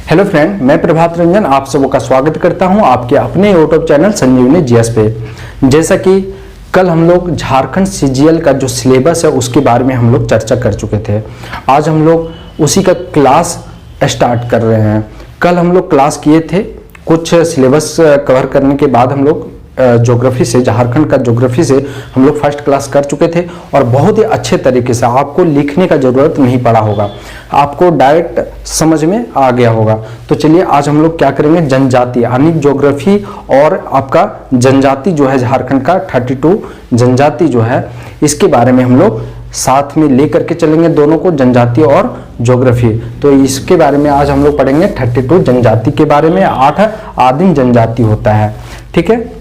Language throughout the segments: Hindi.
हेलो फ्रेंड, मैं प्रभात रंजन आप सबों का स्वागत करता हूं आपके अपने यूट्यूब चैनल संजीवनी जीएस पे। जैसा कि कल हम लोग झारखंड सीजीएल का जो सिलेबस है उसके बारे में हम लोग चर्चा कर चुके थे। आज हम लोग उसी का क्लास स्टार्ट कर रहे हैं। कल हम लोग क्लास किए थे, कुछ सिलेबस कवर करने के बाद हम लोग ज्योग्राफी से, झारखंड का ज्योग्राफी से हम लोग फर्स्ट क्लास कर चुके थे और बहुत ही अच्छे तरीके से आपको लिखने का जरूरत नहीं पड़ा होगा, आपको डायरेक्ट समझ में आ गया होगा। तो चलिए आज हम लोग क्या करेंगे, जनजाति यानी ज्योग्राफी और आपका जनजाति जो है झारखंड का 32 जनजाति जो है इसके बारे में हम लोग साथ में लेकर के चलेंगे, दोनों को, जनजाति और ज्योग्राफी। तो इसके बारे में आज हम लोग पढ़ेंगे 32 जनजाति के बारे में। 8 आदिम जनजाति होता है, ठीक है।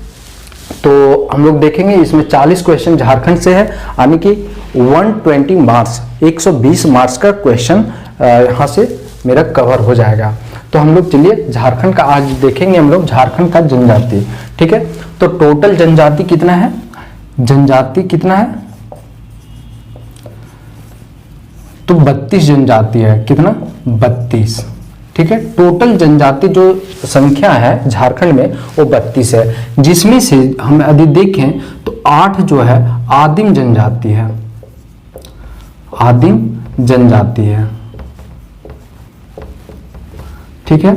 तो हम लोग देखेंगे इसमें 40 क्वेश्चन झारखंड से है, यानी कि 120 मार्क्स, 120 मार्क्स का क्वेश्चन यहाँ से मेरा कवर हो जाएगा। तो हम लोग चलिए झारखंड का आज देखेंगे, हम लोग झारखंड का जनजाति, ठीक है। तो टोटल जनजाति कितना है, जनजाति कितना है, तो 32 जनजाति है। कितना, 32, ठीक है। टोटल जनजाति जो संख्या है झारखंड में वो 32 है, जिसमें से हम यदि देखें तो 8 जो है आदिम जनजाति है, आदिम जनजाति है, ठीक है।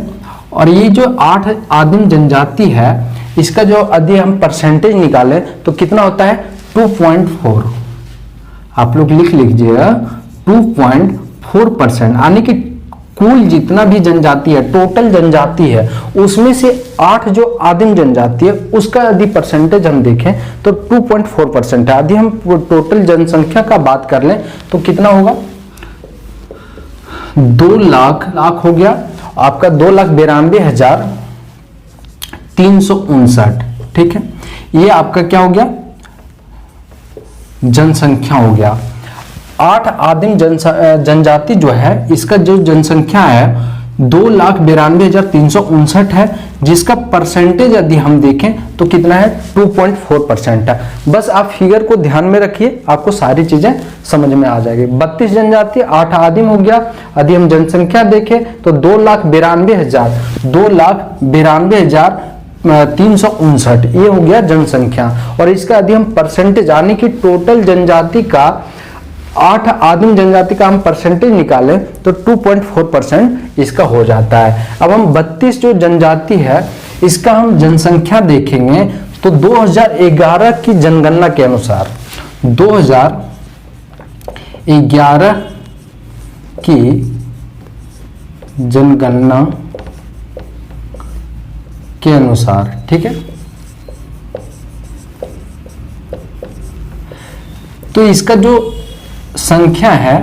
और ये जो 8 आदिम जनजाति है इसका जो यदि हम परसेंटेज निकालें तो कितना होता है, 2.4। आप लोग लिख लीजिएगा 2.4%, यानी कि कुल जितना भी जनजाति है, टोटल जनजाति है, उसमें से 8 जो आदिम जनजाति है उसका यदि परसेंटेज हम देखें तो 2.4% है। यदि हम टोटल जनसंख्या का बात कर लें तो कितना होगा, 2 लाख हो गया आपका, 2,92,359, ठीक है। ये आपका क्या हो गया, जनसंख्या हो गया। 8 आदिम जनजाति जो है इसका जो जनसंख्या है 2,92,359 है, जिसका परसेंटेज यदि हम देखें तो कितना है, 2.4% है। बस आप फिगर को ध्यान में रखिए, आपको सारी चीजें समझ में आ जाएगी। 32 जनजाति, 8 आदिम हो गया। यदि हम जनसंख्या देखें तो 2,92,359 ये हो गया जनसंख्या। और इसका यदि हम परसेंटेज यानी कि टोटल जनजाति का 8 आदिम जनजाति का हम परसेंटेज निकालें तो 2.4% इसका हो जाता है। अब हम 32 जो जनजाति है इसका हम जनसंख्या देखेंगे तो 2011 की जनगणना के अनुसार, 2011 की जनगणना के अनुसार, ठीक है। तो इसका जो संख्या है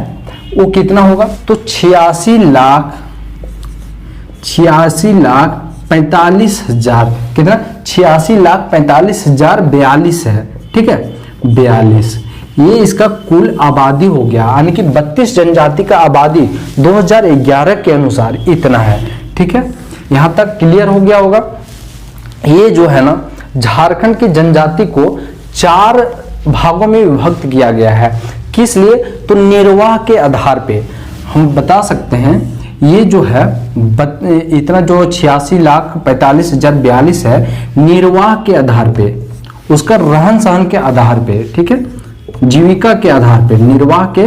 वो कितना होगा, तो 86,45,000, कितना, 86,45,042 है, ठीक है, 42। ये इसका कुल आबादी हो गया, यानी कि 32 जनजाति का आबादी 2011 के अनुसार इतना है, ठीक है। यहां तक क्लियर हो गया होगा। ये जो है ना, झारखंड की जनजाति को 4 भागों में विभक्त किया गया है। किस लिए, तो निर्वाह के आधार पे हम बता सकते हैं। ये जो है इतना जो 86,45,042 है, निर्वाह के आधार पे, उसका रहन सहन के आधार पे, ठीक है, जीविका के आधार पे, निर्वाह के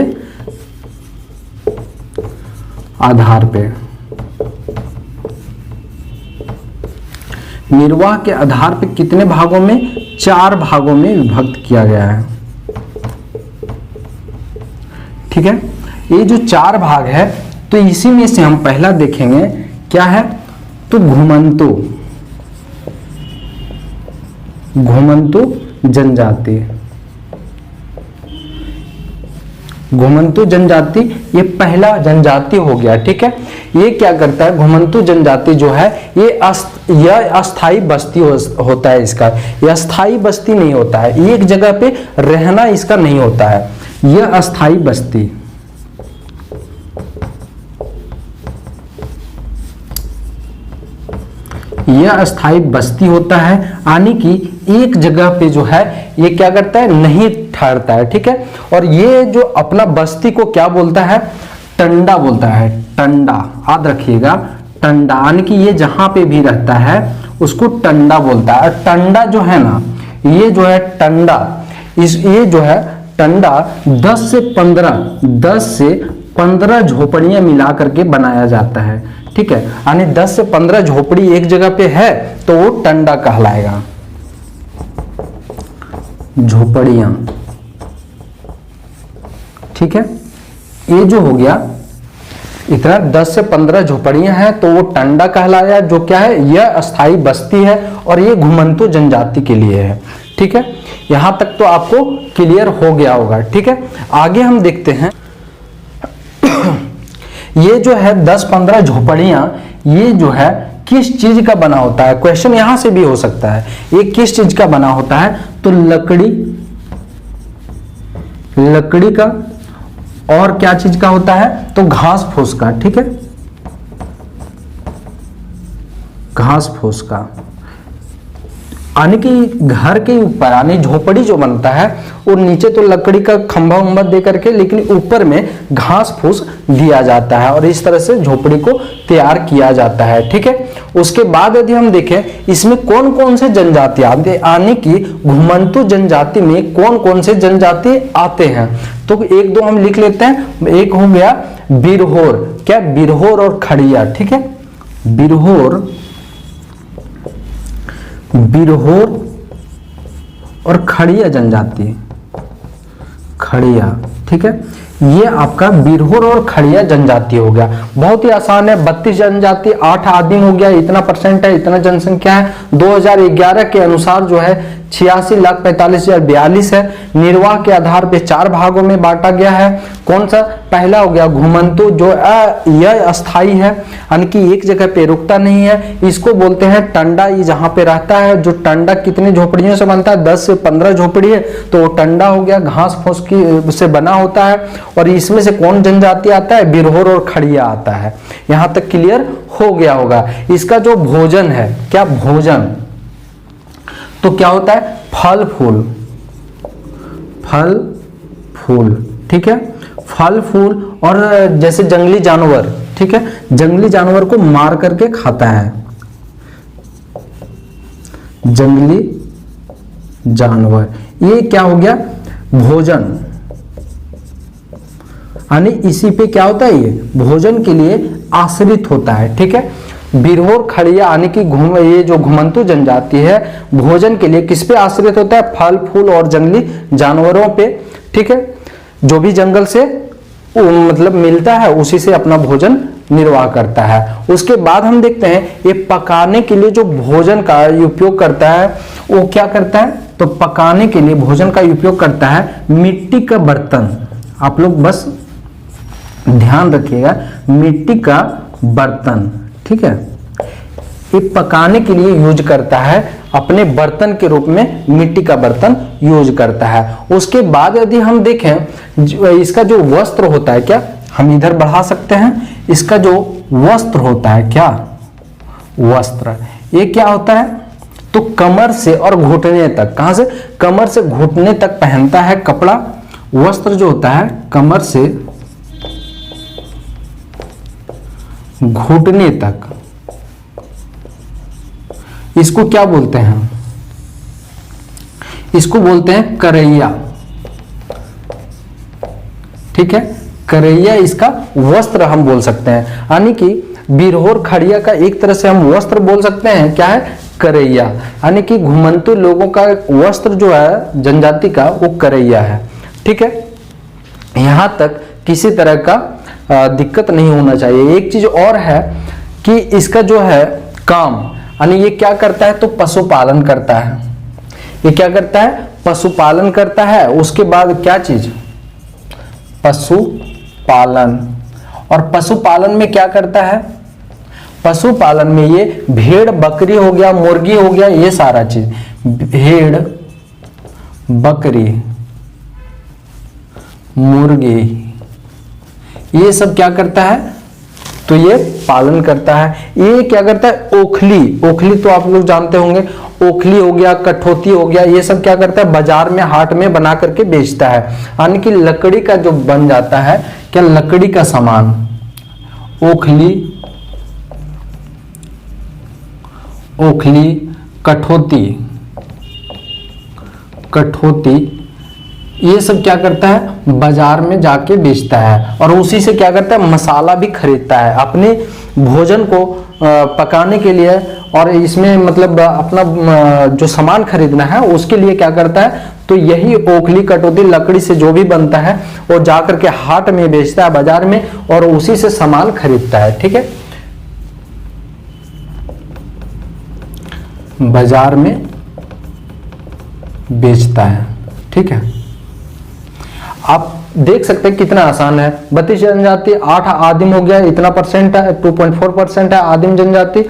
आधार पे, निर्वाह के आधार पे कितने भागों में, 4 भागों में विभक्त किया गया है, ठीक है। ये जो 4 भाग है तो इसी में से हम पहला देखेंगे क्या है, तो घुमंतु जनजाति। घुमंतु जनजाति ये पहला जनजाति हो गया, ठीक है। ये क्या करता है, घुमंतु जनजाति जो है ये अस्थाई बस्ती होता है इसका, ये अस्थाई बस्ती नहीं होता है, एक जगह पे रहना इसका नहीं होता है, यह अस्थाई बस्ती, यह अस्थाई बस्ती होता है, यानी कि एक जगह पे जो है ये क्या करता है, नहीं ठहरता है, ठीक है। और ये जो अपना बस्ती को क्या बोलता है, टंडा बोलता है, टंडा, याद रखिएगा, टंडा, यानी कि ये जहां पे भी रहता है उसको टंडा बोलता है। और टंडा जो है ना, ये जो है टंडा, ये जो है टंडा 10 से 15 झोपड़ियां मिला करके बनाया जाता है। ठीक है, यानी 10 से 15 झोपड़ी एक जगह पे है तो वो टंडा कहलाएगा। झोपड़ियां, ठीक है, ये जो हो गया इतना 10 से 15 झोपड़ियां हैं तो वो टंडा कहलाया, जो क्या है, यह अस्थाई बस्ती है और ये घुमंतु जनजाति के लिए है। ठीक है, यहां तक तो आपको क्लियर हो गया होगा। ठीक है, आगे हम देखते हैं ये जो है 10-15 झोपड़ियां, ये जो है किस चीज का बना होता है, क्वेश्चन यहां से भी हो सकता है, ये किस चीज का बना होता है, तो लकड़ी का, और क्या चीज का होता है, तो घास फूस का। ठीक है, घास फूस का, यानी कि घर के ऊपर, यानी झोपड़ी जो बनता है और नीचे तो लकड़ी का खंभा उम्बा दे करके, लेकिन ऊपर में घास फूस दिया जाता है और इस तरह से झोपड़ी को तैयार किया जाता है। ठीक है, उसके बाद यदि हम देखें इसमें कौन कौन से जनजाति आते हैं, यानी कि घुमंतु जनजाति में कौन कौन से जनजाति आते हैं, तो एक दो हम लिख लेते हैं। एक हो गया बिरहोर, क्या, बिरहोर और खड़िया। ठीक है, बिरहोर और खड़िया जनजाति, खड़िया। ठीक है, ये आपका बिरहोर और खड़िया जनजाति हो गया। बहुत ही आसान है, 32 जनजाति, 8 आदिम हो गया, इतना परसेंट है, इतना जनसंख्या है। 2011 के अनुसार जो है 86,45,042 है। निर्वाह के आधार पे 4 भागों में बांटा गया है। कौन सा, पहला हो गया घुमंतु, जो यह अस्थाई है, यानी कि एक जगह पे रुकता नहीं है, इसको बोलते हैं टंडा। ये जहां पे रहता है, जो टंडा कितने झोपड़ियों से बनता है, 10 से 15 झोपड़ी है, तो वो टंडा हो गया, घास फूस की से बना होता है। और इसमें से कौन जनजाति आता है, बिरहोर और खड़िया आता है। यहां तक क्लियर हो गया होगा। इसका जो भोजन है, क्या भोजन, तो क्या होता है, फल फूल। ठीक है, फल फूल और जैसे जंगली जानवर। ठीक है, जंगली जानवर को मार करके खाता है, जंगली जानवर, ये क्या हो गया, भोजन, यानी इसी पे क्या होता है, ये भोजन के लिए आश्रित होता है। ठीक है, बिरहोर खड़िया, यानी कि ये जो घुमंतु जनजाति है भोजन के लिए किस पे आश्रित होता है, फल फूल और जंगली जानवरों पे। ठीक है, जो भी जंगल से मतलब मिलता है उसी से अपना भोजन निर्वाह करता है। उसके बाद हम देखते हैं ये पकाने के लिए जो भोजन का उपयोग करता है वो क्या करता है, तो पकाने के लिए भोजन का उपयोग करता है मिट्टी का बर्तन। आप लोग बस ध्यान रखिएगा, मिट्टी का बर्तन। ठीक है, ये पकाने के लिए यूज करता है, अपने बर्तन के रूप में मिट्टी का बर्तन यूज करता है। उसके बाद यदि हम देखें इसका जो वस्त्र होता है, क्या हम इधर बढ़ा सकते हैं, इसका जो वस्त्र होता है, क्या वस्त्र, ये क्या होता है, तो कमर से और घुटने तक, कहां से, कमर से घुटने तक पहनता है कपड़ा। वस्त्र जो होता है कमर से घुटने तक, इसको क्या बोलते हैं, इसको बोलते हैं करैया। ठीक है, करैया इसका वस्त्र हम बोल सकते हैं, यानी कि बिरहोर खड़िया का एक तरह से हम वस्त्र बोल सकते हैं, क्या है, करैया, यानी कि घुमंतु लोगों का वस्त्र जो है जनजाति का वो करैया है। ठीक है, यहां तक किसी तरह का दिक्कत नहीं होना चाहिए। एक चीज और है कि इसका जो है काम, यानी ये क्या करता है, तो पशुपालन करता है। ये क्या करता है, पशुपालन करता है। उसके बाद क्या चीज, पशुपालन, और पशुपालन में क्या करता है, पशुपालन में ये भेड़ बकरी हो गया, मुर्गी हो गया, ये सारा चीज, भेड़ बकरी मुर्गी, ये सब क्या करता है, तो ये पालन करता है। ये क्या करता है, ओखली, ओखली तो आप लोग जानते होंगे, ओखली हो गया, कठौती हो गया, ये सब क्या करता है, बाजार में हाट में बना करके बेचता है, यानी कि लकड़ी का जो बन जाता है, क्या लकड़ी का सामान, ओखली ओखली, कठौती, कठौती, ये सब क्या करता है, बाजार में जाके बेचता है और उसी से क्या करता है, मसाला भी खरीदता है अपने भोजन को पकाने के लिए। और इसमें मतलब अपना जो सामान खरीदना है उसके लिए क्या करता है, तो यही ओखली, कटौती लकड़ी से जो भी बनता है वो जाकर के हाट में बेचता है, बाजार में, और उसी से सामान खरीदता है। ठीक है, बाजार में बेचता है। ठीक है, आप देख सकते हैं कितना आसान है। 32 जनजाति, 8 आदिम हो गया, इतना परसेंट है, 2.4% है आदिम जनजाति।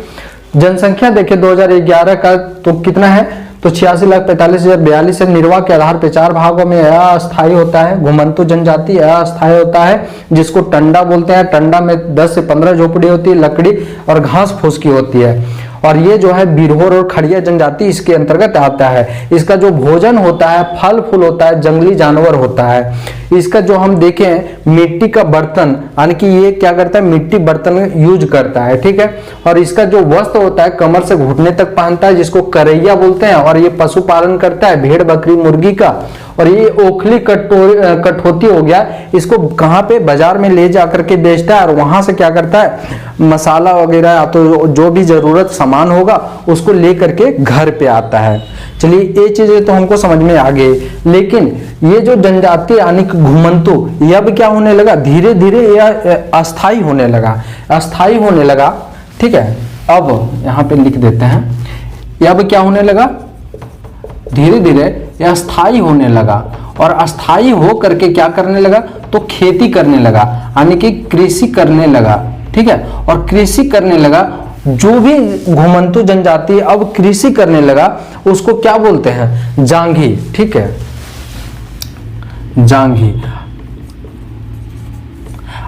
जनसंख्या देखिए 2011 का तो कितना है, तो 86,45,042 है। निर्वाह के आधार पर 4 भागों में अस्थायी होता है। घुमंतु जनजाति अस्थायी होता है, जिसको टंडा बोलते हैं। टंडा में 10 से 15 झोपड़ी होती है, लकड़ी और घास फूस की होती है। और ये जो है बिरहोर और खड़िया जनजाति इसके अंतर्गत आता है। इसका जो भोजन होता है फल फूल होता है, जंगली जानवर होता है। इसका जो हम देखें मिट्टी का बर्तन, यानी कि ये क्या करता है, मिट्टी बर्तन यूज करता है। ठीक है, और इसका जो वस्त्र होता है कमर से घुटने तक पहनता है, जिसको करैया बोलते हैं। और ये पशुपालन करता है, भेड़ बकरी मुर्गी का। और ये ओखली कठौती हो गया, इसको कहाँ पे, बाजार में ले जाकर के बेचता है और वहां से क्या करता है, मसाला वगैरह तो जो भी जरूरत सामान होगा उसको ले करके घर पे आता है। चलिए ये चीजें तो हमको समझ में आ गई, लेकिन ये जो जनजाति यानी कि घुमंतु, यह अब क्या होने लगा, धीरे धीरे यह अस्थाई होने लगा, अस्थाई होने लगा। ठीक है, अब यहाँ पे लिख देते हैं, यह अब क्या होने लगा, धीरे धीरे यह अस्थाई होने लगा। और अस्थाई हो करके क्या करने लगा, तो खेती करने लगा, यानी कि कृषि करने लगा। ठीक है, और कृषि करने लगा, जो भी घुमंतु जनजाति अब कृषि करने लगा उसको क्या बोलते हैं, जांघी। ठीक है, जांघी,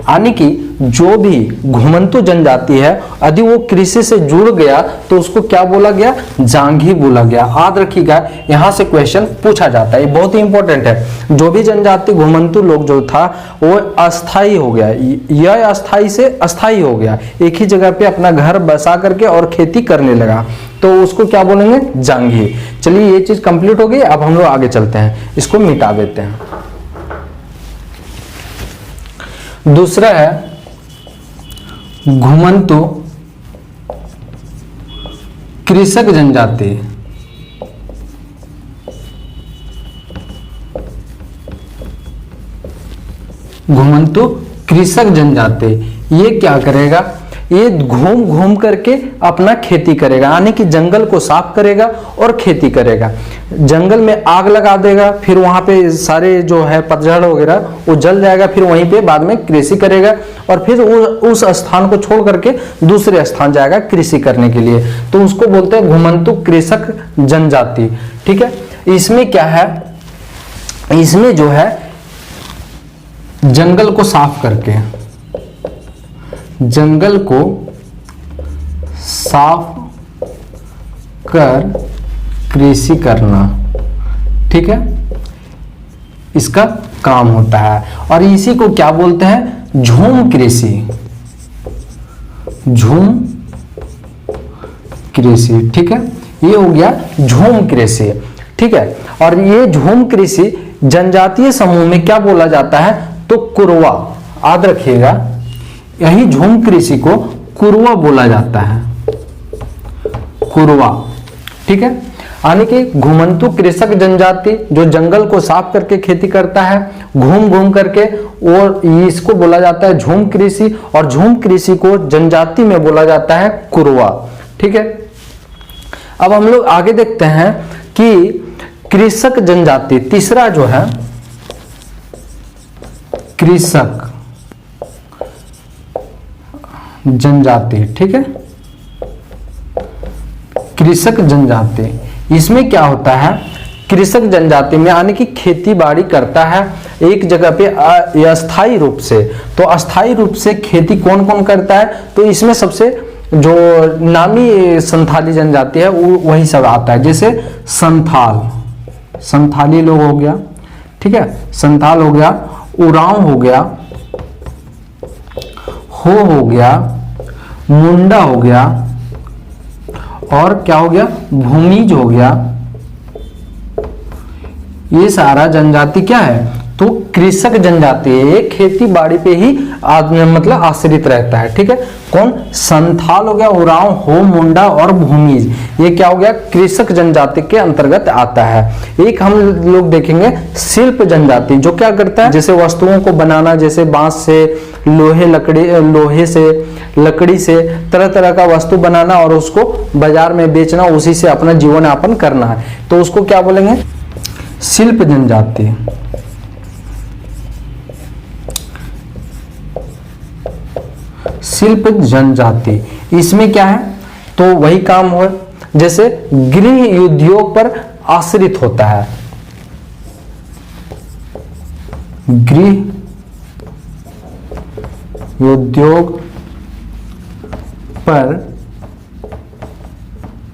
यानी कि जो भी घुमंतु जनजाति है यदि वो कृषि से जुड़ गया तो उसको क्या बोला गया, जांघी बोला गया। याद रखिएगा, यहां से क्वेश्चन पूछा जाता है, ये बहुत ही इंपॉर्टेंट है। जो भी जनजाति घुमंतु लोग जो था वो अस्थाई हो गया, यह अस्थाई से अस्थाई हो गया, एक ही जगह पे अपना घर बसा करके और खेती करने लगा, तो उसको क्या बोलेंगे, जांघी। चलिए ये चीज कंप्लीट हो गई, अब हम लोग आगे चलते हैं, इसको मिटा देते हैं। दूसरा है घुमंतु कृषक जनजाति। घुमंतु कृषक जनजाति ये क्या करेगा, ये घूम घूम करके अपना खेती करेगा, यानी कि जंगल को साफ करेगा और खेती करेगा। जंगल में आग लगा देगा, फिर वहां पे सारे जो है पतझड़ वगैरह वो जल जाएगा, फिर वहीं पे बाद में कृषि करेगा और फिर उस स्थान को छोड़ करके दूसरे स्थान जाएगा कृषि करने के लिए, तो उसको बोलते हैं घुमंतु कृषक जनजाति। ठीक है, इसमें क्या है, इसमें जो है जंगल को साफ करके, जंगल को साफ कर कृषि करना, ठीक है, इसका काम होता है। और इसी को क्या बोलते हैं, झूम कृषि, झूम कृषि। ठीक है, ये हो गया झूम कृषि। ठीक है, और ये झूम कृषि जनजातीय समूह में क्या बोला जाता है, तो कुरवा। याद रखिएगा, यही झूम कृषि को कुरवा बोला जाता है, कुरवा। ठीक है, यानी कि घुमंतु कृषक जनजाति जो जंगल को साफ करके खेती करता है घूम घूम करके, और इसको बोला जाता है झूम कृषि, और झूम कृषि को जनजाति में बोला जाता है कुरवा। ठीक है, अब हम लोग आगे देखते हैं कि कृषक जनजाति, तीसरा जो है कृषक जनजाति। ठीक है, कृषक जनजाति, इसमें क्या होता है, कृषक जनजाति में यानी कि खेती बाड़ी करता है एक जगह पे अस्थायी रूप से। तो अस्थायी रूप से खेती कौन कौन करता है, तो इसमें सबसे जो नामी संथाली जनजाति है वो वही सब आता है, जैसे संथाल, संथाली लोग हो गया। ठीक है, संथाल हो गया, उरांव हो गया, हो गया, मुंडा हो गया, और क्या हो गया, भूमिज हो गया। ये सारा जनजाति क्या है, तो कृषक जनजाति है, ये खेती बाड़ी पे ही मतलब आश्रित रहता है। ठीक है, कौन, संथाल हो गया, उरांव, हो, मुंडा और भूमिज, ये क्या हो गया, कृषक जनजाति के अंतर्गत आता है। एक हम लोग देखेंगे शिल्प जनजाति, जो क्या करता है, जैसे वस्तुओं को बनाना, जैसे बांस से, लोहे से, लकड़ी से तरह तरह का वस्तु बनाना और उसको बाजार में बेचना, उसी से अपना जीवन यापन करना है, तो उसको क्या बोलेंगे, शिल्प जनजाति। शिल्प जनजाति, इसमें क्या है, तो वही काम हो, जैसे गृह उद्योग पर आश्रित होता है, गृह उद्योग पर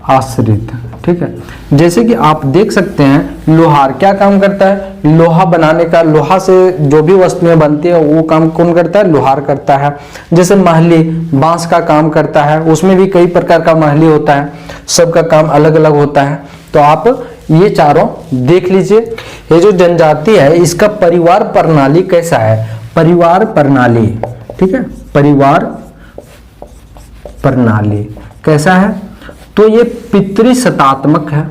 आश्रित। ठीक है, जैसे कि आप देख सकते हैं लोहार क्या काम करता है, लोहा बनाने का, लोहा से जो भी वस्तुएं बनती है वो काम कौन करता है, लोहार करता है। जैसे महली बांस का काम करता है, उसमें भी कई प्रकार का महली होता है, सबका काम अलग अलग होता है। तो आप ये चारों देख लीजिए। ये जो जनजाति है इसका परिवार प्रणाली कैसा है, परिवार प्रणाली, ठीक है, परिवार प्रणाली कैसा है, तो ये पितृसत्तात्मक है,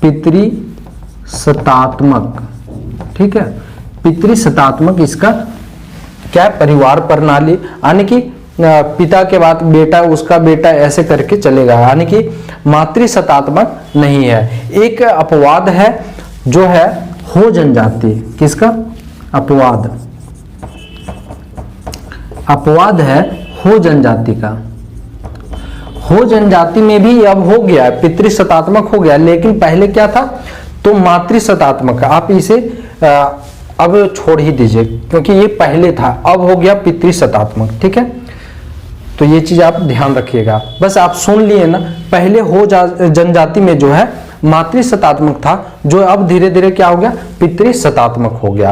पितृसत्तात्मक। ठीक है, पितृसत्तात्मक इसका क्या है, परिवार प्रणाली, यानी कि पिता के बाद बेटा, उसका बेटा, ऐसे करके चलेगा, यानी कि मातृसत्तात्मक नहीं है। एक अपवाद है जो है हो जनजाति, किसका, अपवाद, अपवाद है हो जनजाति का। हो जनजाति में भी अब हो गया, पितृसत्तात्मक हो गया, लेकिन पहले क्या था, तो मातृसत्तात्मक। आप इसे अब छोड़ ही दीजिए क्योंकि ये पहले था, अब हो गया पितृसत्तात्मक। ठीक है, तो ये चीज आप ध्यान रखिएगा। बस आप सुन लिए ना, पहले हो जनजाति में जो है मातृसत्तात्मक था, जो अब धीरे धीरे क्या हो गया, पितृसत्तात्मक हो गया।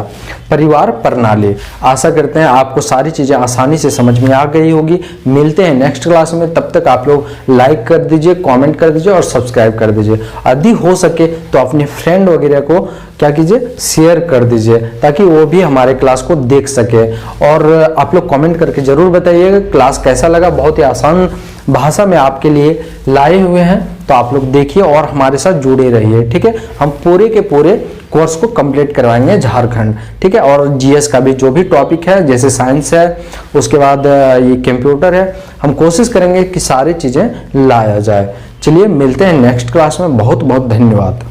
परिवार प्रणाली, आशा करते हैं आपको सारी चीजें आसानी से समझ में आ गई होगी। मिलते हैं नेक्स्ट क्लास में, तब तक आप लोग लाइक कर दीजिए, कमेंट कर दीजिए और सब्सक्राइब कर दीजिए। यदि हो सके तो अपने फ्रेंड वगैरह को क्या कीजिए, शेयर कर दीजिए, ताकि वो भी हमारे क्लास को देख सके। और आप लोग कमेंट करके जरूर बताइएगा क्लास कैसा लगा। बहुत ही आसान भाषा में आपके लिए लाए हुए हैं, तो आप लोग देखिए और हमारे साथ जुड़े रहिए। ठीक है, हम पूरे के पूरे कोर्स को कंप्लीट करवाएंगे झारखंड। ठीक है, और जीएस का भी जो भी टॉपिक है, जैसे साइंस है, उसके बाद ये कंप्यूटर है, हम कोशिश करेंगे कि सारी चीजें लाया जाए। चलिए मिलते हैं नेक्स्ट क्लास में। बहुत बहुत धन्यवाद।